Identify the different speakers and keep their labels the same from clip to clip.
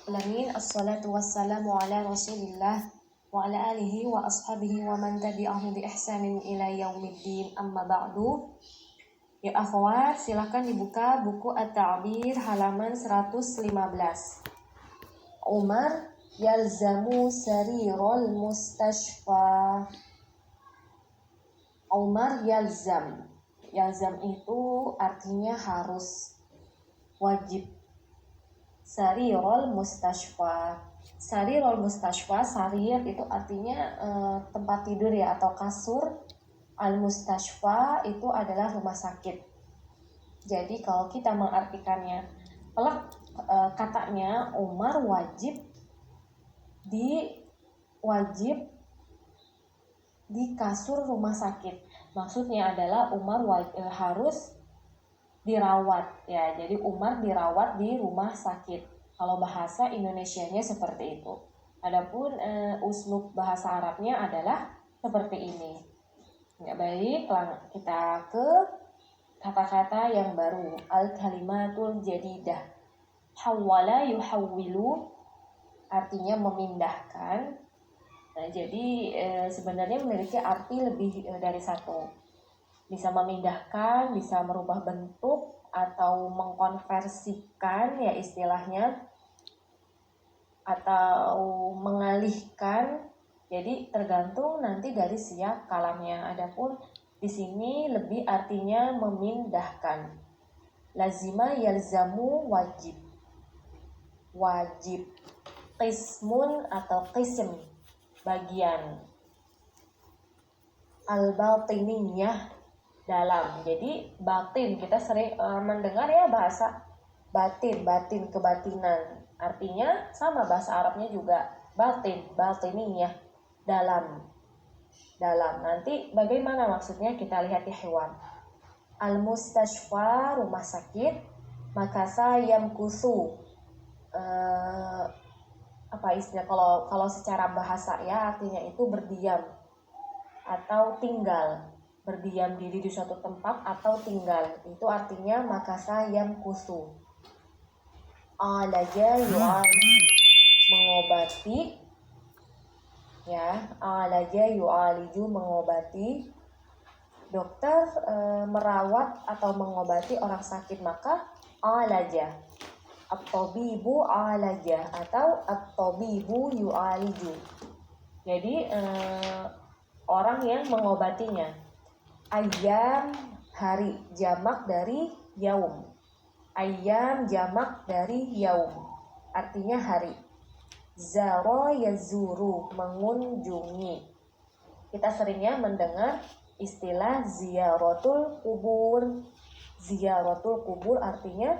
Speaker 1: Alamin, assalatu wassalamu ala rasulillah wa ala alihi wa ashabihi wa man tabi'ahu bi ihsanin ila yaumiddin, amma ba'du. Ya akhwat, silakan dibuka buku At-Ta'bir halaman 115. Umar yalzamu sarirul mustashfa. Umar yalzam. Yalzam itu artinya harus, wajib. Sarirul mustashfa. Sarirul mustashfa, sarir itu artinya tempat tidur ya, atau kasur. Al-mustashfa itu adalah rumah sakit. Jadi kalau kita mengartikannya, katanya Umar wajib di kasur rumah sakit. Maksudnya adalah Umar harus dirawat ya. Jadi Umar dirawat di rumah sakit. Kalau bahasa Indonesianya seperti itu. Adapun uslub bahasa Arabnya adalah seperti ini. Ya, baik, kita ke kata-kata yang baru. Al-kalimatul jadidah. Hawwala yuhawwilu artinya memindahkan. Nah, jadi sebenarnya memiliki arti lebih dari satu. Bisa memindahkan, bisa merubah bentuk atau mengkonversikan ya istilahnya, atau mengalihkan. Jadi tergantung nanti dari siap kalamnya. Adapun di sini lebih artinya memindahkan. Lazima yalzamu wajib. Wajib. Qismun atau qism bagian. Al-batiniyah dalam. Jadi batin, kita sering mendengar ya bahasa batin, kebatinan. Artinya sama, bahasa Arabnya juga batin, batiniyah, dalam. Nanti bagaimana maksudnya kita lihat di hewan. Al-mustashfa, rumah sakit. Makasa yamkusu, apa istilah kalau secara bahasa ya, artinya itu berdiam atau tinggal, berdiam diri di suatu tempat atau tinggal. Itu artinya makasa yamkusu. Alaja yu'ali, mengobati ya. Alaja yu'aliju, mengobati. Dokter merawat atau mengobati orang sakit, maka alaja. At-tabibu alaja atau at-tabibu yu'aliju. Jadi orang yang mengobatinya. Ayyam, hari, jamak dari yaum. Ayyam jamak dari yaum, artinya hari. Zara yazuru, mengunjungi. Kita seringnya mendengar istilah ziyaratul kubur. Ziyaratul kubur artinya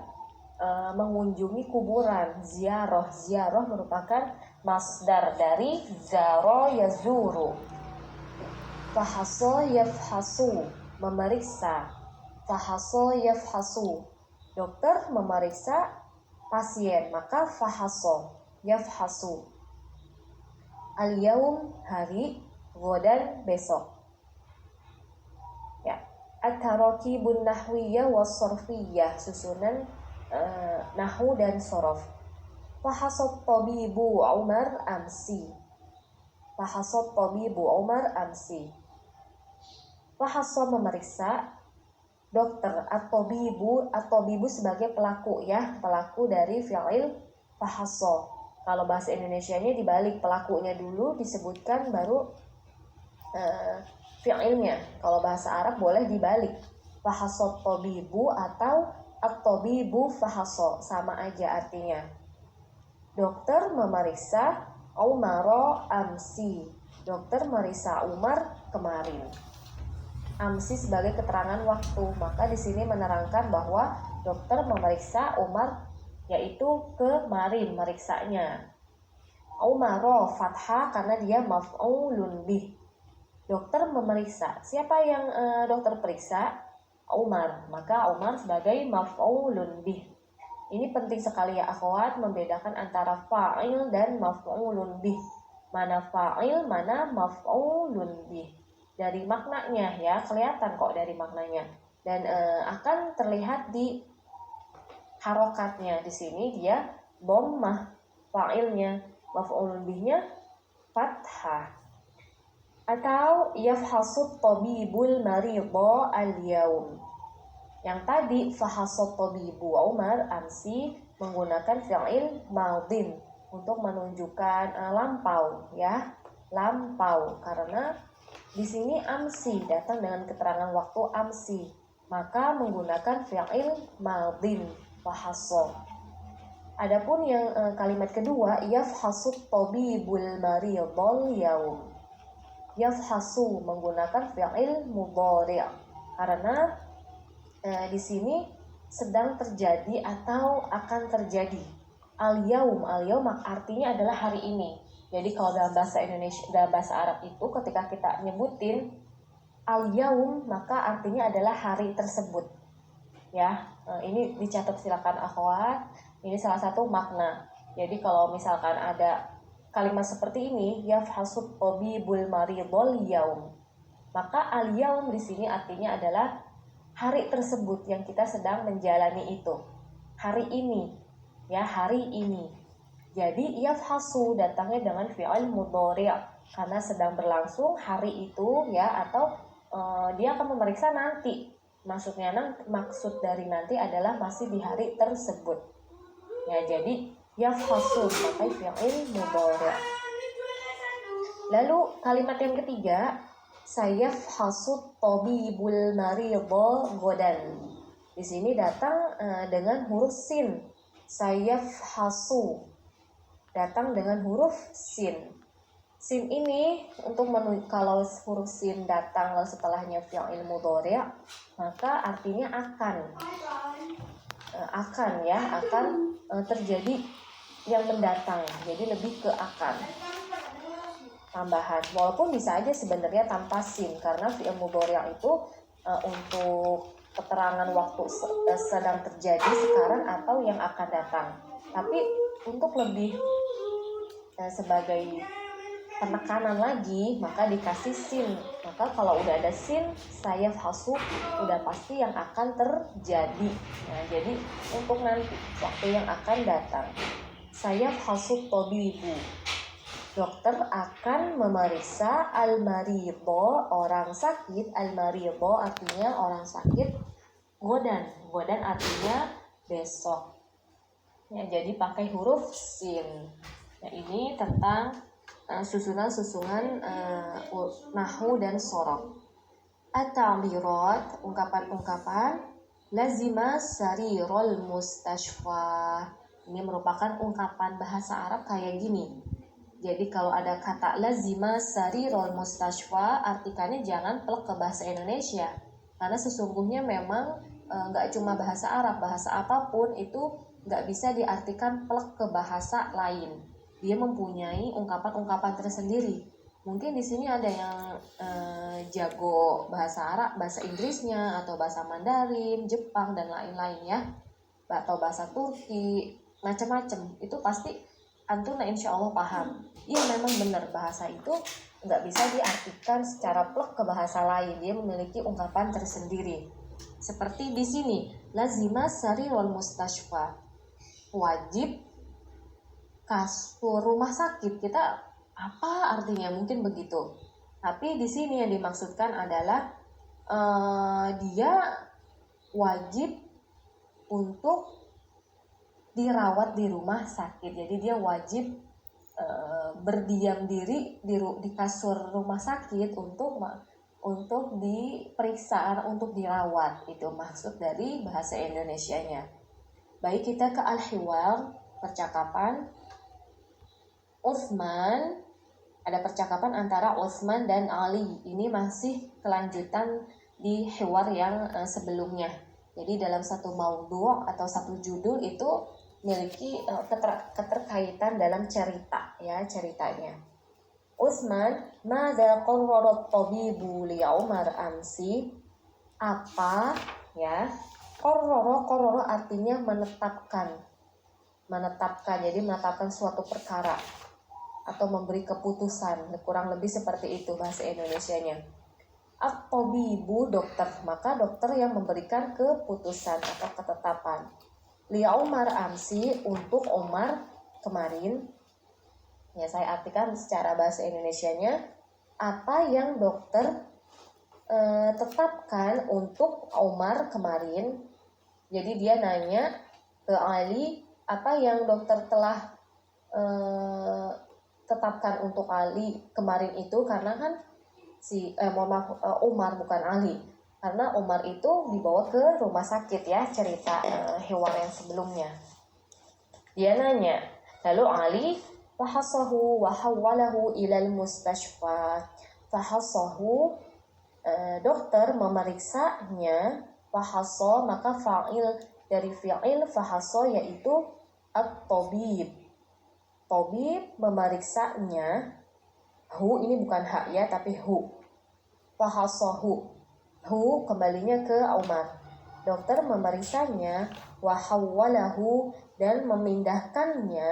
Speaker 1: mengunjungi kuburan. Ziarah merupakan masdar dari zara yazuru. Fahaso yafhasu, memeriksa. Fahaso yafhasu, dokter memeriksa pasien, maka fahaso yafhasu. Al-yaum, hari. Ghadan, besok. Ya, at-tarakibun nahwiyah was-sarfiyah, susunan nahwu dan sorof. Fahasat tabibu Umar amsi. Fahasat tabibu Umar amsi. Fahasa, memeriksa. Dokter. At-tabibu sebagai pelaku ya, pelaku dari fi'il fahasa. Kalau bahasa Indonesianya dibalik, pelakunya dulu disebutkan baru fi'ilnya. Kalau bahasa Arab boleh dibalik, fahasat tabibu atau at-tabibu fahasa, sama aja artinya. Dokter memeriksa Umaro amsi. Dokter memeriksa Umar kemarin. Amsi sebagai keterangan waktu, maka di sini menerangkan bahwa dokter memeriksa Umar yaitu kemarin meriksanya. Umaro fathah karena dia maf'ulun bih. Dokter memeriksa. Siapa yang dokter periksa? Umar. Maka Umar sebagai maf'ulun bih. Ini penting sekali ya akhwat, membedakan antara fa'il dan maf'ulun bih. Mana fa'il, mana maf'ulun bih. Dari maknanya ya, kelihatan kok dari maknanya. Dan akan terlihat di harokatnya. Di sini dia dhammah. fa'ilnya, maf'ulun bihnya fathah. Atau yafhasut tabibul maridha al-yaum. Yang tadi fahasut tabibu Umar amsi menggunakan fi'il madin untuk menunjukkan lampau ya, lampau, karena di sini amsi datang dengan keterangan waktu amsi, maka menggunakan fi'il madin fahasut. Adapun yang kalimat kedua yafhasut tabibul maridhal yaum. Yafhasu menggunakan fi'il mudhari' karena di sini sedang terjadi atau akan terjadi. Al-yaum artinya adalah hari ini. Jadi kalau dalam bahasa Indonesia, dalam bahasa Arab itu ketika kita nyebutin al-yaum maka artinya adalah hari tersebut. Ya, ini dicatat silakan akhwat. Ini salah satu makna. Jadi kalau misalkan ada kalimat seperti ini, yafhasut tabibul maridhal yaum, maka al-yaum di sini artinya adalah hari tersebut yang kita sedang menjalani itu. Hari ini, ya, hari ini. Jadi yafhasu datangnya dengan fi'il mudhari' karena sedang berlangsung hari itu ya, atau dia akan memeriksa nanti. Maksudnya maksud dari nanti adalah masih di hari tersebut. Ya, jadi yafhasu pakai fi'il mudhari'. Lalu kalimat yang ketiga, sayafhasut tabibul maridha godan. Di sini datang dengan huruf sin. Sayafhasu datang dengan huruf sin. Sin ini untuk kalau huruf sin datang lalu setelahnya fi'il mudhari', maka artinya akan terjadi yang mendatang. Jadi lebih ke akan tambahan. Walaupun bisa aja sebenarnya tanpa sin karena fi'il mudhari' itu untuk keterangan waktu sedang terjadi sekarang atau yang akan datang. Tapi untuk lebih sebagai penekanan lagi maka dikasih sin. Maka kalau udah ada sin, sayafhasu udah pasti yang akan terjadi. Nah, jadi untuk nanti waktu yang akan datang, sayafhasu tabibu, dokter akan memeriksa al-maridho, orang sakit. Al-maridho artinya orang sakit. Godan artinya besok. Ya, jadi pakai huruf sin. Nah, ini tentang susunan nahwu dan sorof. At-ta'birat, ungkapan-ungkapan. Lazima sarirul mustashfa. Ini merupakan ungkapan bahasa Arab kayak gini. Jadi kalau ada kata lazima sarirul mustashfa, artikannya jangan plek ke bahasa Indonesia. Karena sesungguhnya memang nggak cuma bahasa Arab, bahasa apapun itu nggak bisa diartikan plek ke bahasa lain. Dia mempunyai ungkapan-ungkapan tersendiri. Mungkin di sini ada yang jago bahasa Arab, bahasa Inggrisnya, atau bahasa Mandarin, Jepang, dan lain-lain ya. Atau bahasa Turki, macam-macam. Itu pasti antuna insya Allah paham. Iya, memang benar, bahasa itu nggak bisa diartikan secara plek ke bahasa lain. Dia memiliki ungkapan tersendiri. Seperti di sini, lazima sarirul mustashfa. Wajib kasur rumah sakit. Kita apa artinya? Mungkin begitu. Tapi di sini yang dimaksudkan adalah dia wajib untuk dirawat di rumah sakit. Jadi dia wajib berdiam diri di kasur rumah sakit untuk diperiksa, untuk dirawat. Itu maksud dari bahasa Indonesianya. Baik, kita ke al-hiwar, percakapan. Utsman, ada percakapan antara Utsman dan Ali. Ini masih kelanjutan di hiwar yang sebelumnya. Jadi dalam satu maudhu' atau satu judul itu memiliki keterkaitan dalam cerita ya, ceritanya. Utsman, madza qarrara at-tabibu li Umar amsi? Apa ya? Qarrara artinya menetapkan. Jadi menetapkan suatu perkara atau memberi keputusan, kurang lebih seperti itu bahasa Indonesianya. At-tabibu, dokter, maka dokter yang memberikan keputusan atau ketetapan. Li Umar amsi, untuk Umar kemarin, ya saya artikan secara bahasa Indonesianya, apa yang dokter tetapkan untuk Umar kemarin. Jadi dia nanya ke Ali, apa yang dokter telah tetapkan untuk Ali kemarin itu, karena kan Umar bukan Ali, karena Umar itu dibawa ke rumah sakit ya, cerita hewan yang sebelumnya. Dia nanya, lalu Ali fahasahu wa hawwalahu ilal mustashfa. Fahasahu, dokter memeriksanya, fahasa maka fa'il dari fi'il fahasa yaitu at-tabib. Tabib memeriksanya, hu ini bukan hak ya tapi hu. Fahasahu, hu kembalinya ke Umar. Dokter memeriksanya, wa hawwalahu dan memindahkannya,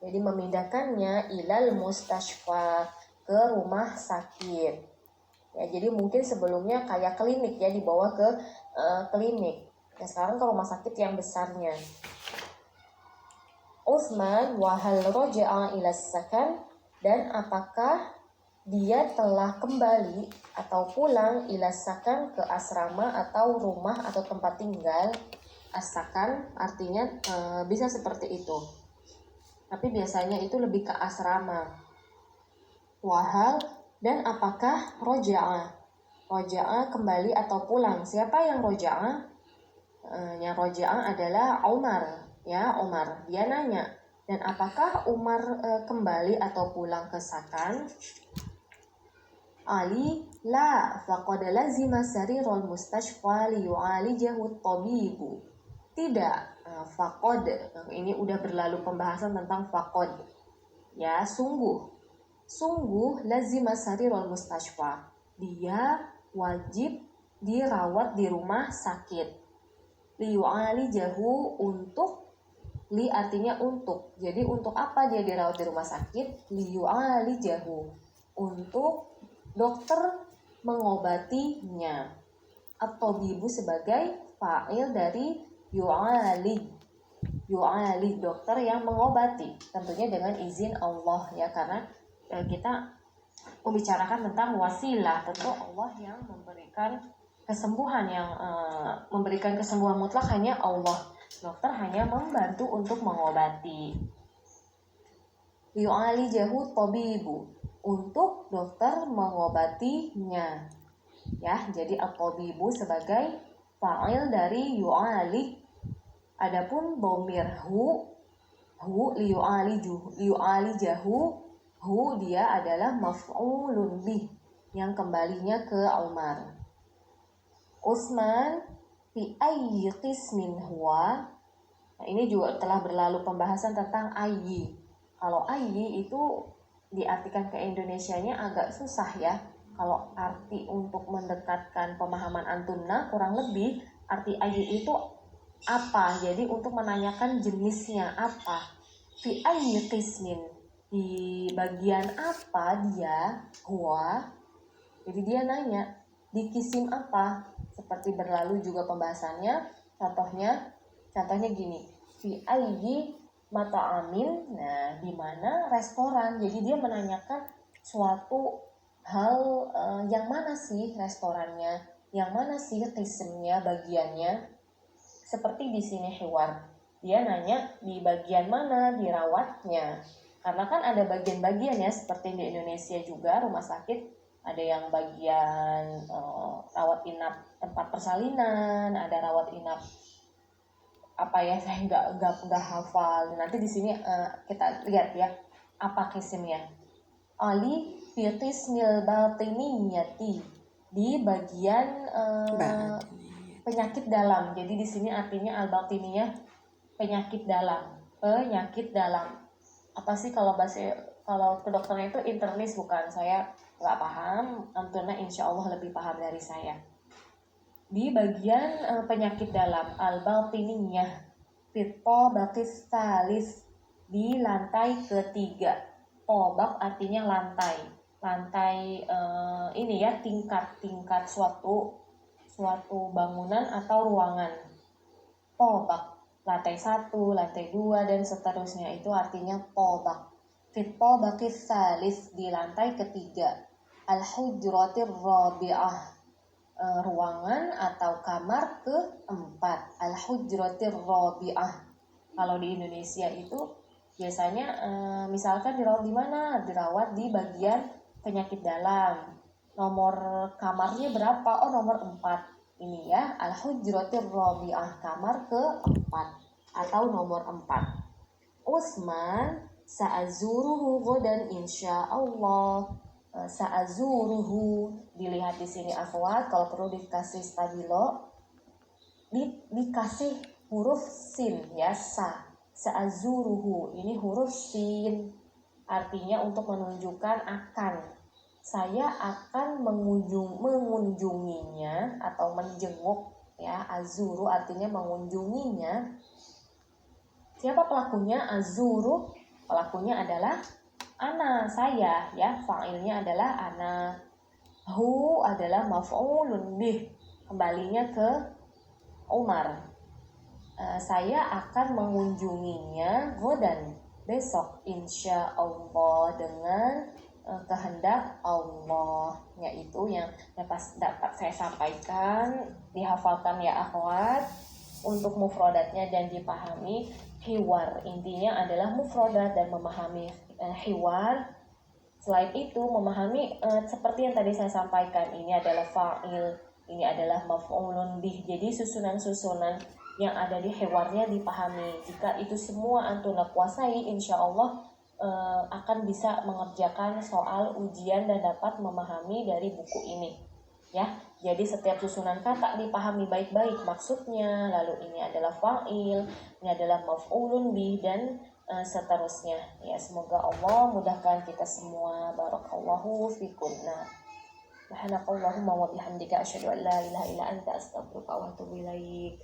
Speaker 1: jadi memindahkannya ilal mustashfa ke rumah sakit. Ya, jadi mungkin sebelumnya kayak klinik ya, dibawa ke klinik. Nah, sekarang ke rumah sakit yang besarnya. Utsman wa hal raja'a ila sakan, dan apakah dia telah kembali atau pulang ila sakan ke asrama atau rumah atau tempat tinggal. As-sakan artinya bisa seperti itu. Tapi biasanya itu lebih ke asrama. Wahal, dan apakah roja'a? Roja'a kembali atau pulang. Siapa yang roja'a? Yang roja'a adalah Umar. Ya, Umar. Dia nanya, dan apakah Umar kembali atau pulang ke Sakan? Ali, la, faqad lazima sarirul mustashfa liyu'alijahu tabibu. Tidak, faqad. Ini udah berlalu pembahasan tentang faqad. Ya, sungguh lazima sarirul mustashfa. Dia wajib dirawat di rumah sakit. Liyu'alijahu, untuk, li artinya untuk. Jadi untuk apa dia dirawat di rumah sakit? Liyu'alijahu, untuk dokter mengobatinya. At-tabibu sebagai fa'il dari yu'alij. Yu'alij, dokter yang mengobati, tentunya dengan izin Allah ya, karena kita membicarakan tentang wasilah, tentu Allah yang memberikan kesembuhan, yang memberikan kesembuhan mutlak hanya Allah. Dokter hanya membantu untuk mengobati. Yu'alijahu tabibu, untuk dokter mengobatinya. Ya, jadi at-tabibu sebagai fa'il dari yu'alij. Adapun dhamir hu liyu'alijahu, hu dia adalah maf'ulun bih, yang kembalinya ke Umar. Utsman fi ayyi qismin huwa. Nah, ini juga telah berlalu pembahasan tentang ayyi. Kalau ayyi itu diartikan ke Indonesianya agak susah ya. Kalau arti untuk mendekatkan pemahaman antumna, kurang lebih arti ayyi itu apa. Jadi untuk menanyakan jenisnya apa. Fi ayyi qismin, di bagian apa dia, huwa. Jadi dia nanya di kisim apa. Seperti berlalu juga pembahasannya. Contohnya gini, fi ayyi mata'amin, nah di mana restoran. Jadi dia menanyakan suatu hal, yang mana sih restorannya, yang mana sih kisimnya, bagiannya. Seperti di sini hewan, dia nanya di bagian mana dirawatnya, karena kan ada bagian-bagian ya, seperti di Indonesia juga rumah sakit ada yang bagian rawat inap tempat persalinan, ada rawat inap apa ya, saya nggak hafal. Nanti di sini kita lihat ya apa kisimnya. Ali fi qismil batiniyati, di bagian penyakit dalam. Jadi di sini artinya al-batiniyah, penyakit dalam. Apa sih kalau kedokteran itu internis, bukan, saya nggak paham. Antuna insya Allah lebih paham dari saya. Di bagian penyakit dalam, al-batiniyah, fito bakis salis, di lantai ketiga. Tobak artinya lantai ini ya, tingkat suatu bangunan atau ruangan. Tobak lantai 1, lantai 2, dan seterusnya. Itu artinya tobak. Fit tobakis salis, di lantai ketiga. Al-hujratir rabi'ah, ruangan atau kamar keempat. Al-hujratir rabi'ah. Kalau di Indonesia itu biasanya misalkan dirawat di mana? Dirawat di bagian penyakit dalam. Nomor kamarnya berapa? Oh, nomor 4. Ini ya, al-hujratir rabi'ah, kamar keempat atau nomor 4. Utsman sa'azuruhu godan insyaallah. Sa'azuruhu, dilihat di sini akhwat, kalau perlu dikasih stabilo, dikasih huruf sin ya, sa'azuruhu, ini huruf sin, artinya untuk menunjukkan akan. Saya akan mengunjunginya atau menjenguk ya. Azuru artinya mengunjunginya. Siapa pelakunya? Azuru, pelakunya adalah ana, saya ya. Fa'ilnya adalah ana. Hu adalah maf'ulun bih, kembalinya ke Umar. Saya akan mengunjunginya godan, besok, insya Allah, dengan kehendak Allah. Yaitu yang dapat saya sampaikan, dihafalkan ya akhwat. Untuk mufradatnya dan dipahami, hiwar intinya adalah mufradat dan memahami hiwar. Selain itu memahami seperti yang tadi saya sampaikan, ini adalah fa'il, ini adalah maf'ulun bih. Jadi susunan-susunan yang ada di hiwarnya dipahami. Jika itu semua antum kuasai, insya Allah akan bisa mengerjakan soal ujian dan dapat memahami dari buku ini ya. Jadi setiap susunan kata dipahami baik-baik maksudnya, lalu ini adalah fa'il, ini adalah maf'ulun bih, dan seterusnya ya. Semoga Allah mudahkan kita semua. Barakallahu fikum. Subhanakallahumma wa bihamdika asyhadu an la ilaha illa anta astaghfiruka wa atubu ilaik.